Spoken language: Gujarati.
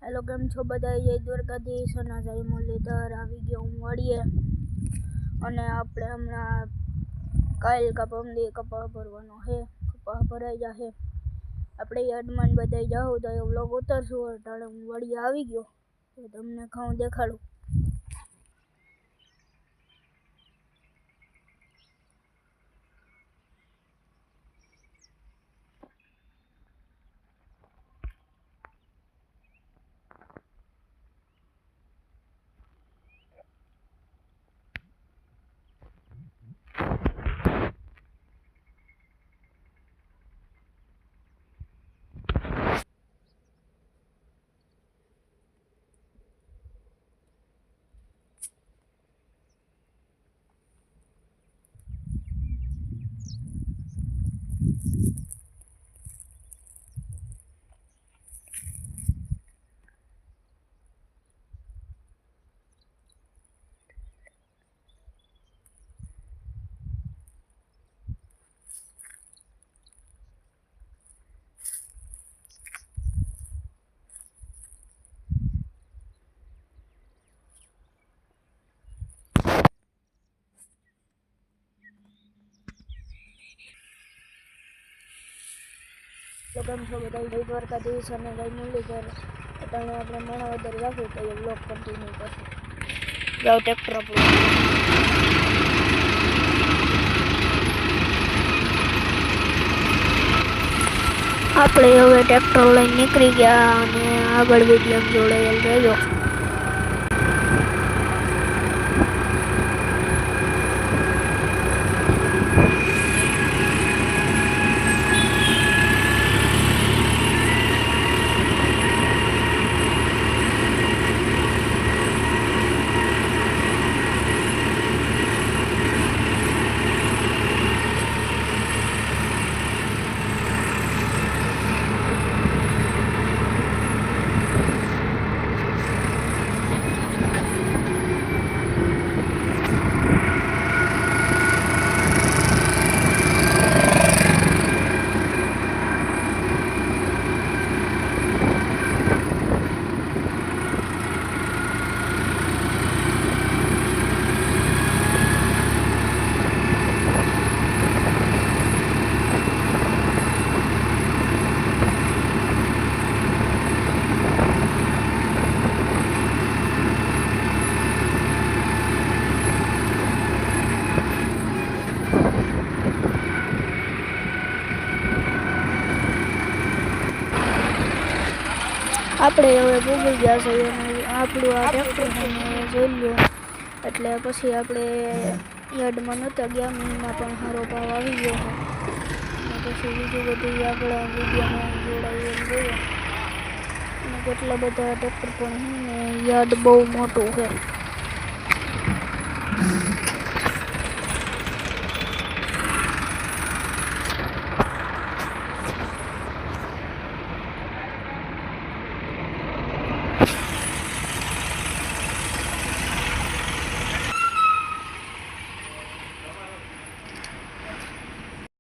હેલો, કેમ છો બધા? જય દ્વારકાધીશ. અને જય મુરલીધર. આવી ગયો હું વળીએ અને આપણે હમણાં કાલ કપામદી કપા ભરવાનો છે. કપા ભરાઈ જશે. આપણે યાર્ડમાં બધા જાઉં તો એ વ્લોગ ઉતારશું. અટાણે હું વળીએ આવી ગયો તો તમને ઘઉં દેખાડું. તો કેમ છો બધા? જય દ્વારકાધીશ અને જય મુરલીધર. અટાણે આપણે માણાવદર રાખીએ તો એ વ્લોગ કન્ટિન્યુ કરશું. જાઓ ટ્રેક્ટર આપણું. આપણે હવે ટ્રેક્ટર લઈને નીકળી ગયા અને આગળ વિડીયો જોડાયેલ રહેજો. આપણે હવે ભૂગી ગયા છે અને આપણું આ ટ્રેક્ટર જોઈ લ્યો. એટલે પછી આપણે યાર્ડમાં નહોતા ગયા. મીનમાં પણ સારો ભાવ આવી ગયો છે. અને પછી બીજું બધું આગળ વિડીયોમાં જોડાયું જોઈએ. અને કેટલા બધા ટ્રેક્ટર પણ છે ને યાર્ડ બહુ મોટું છે.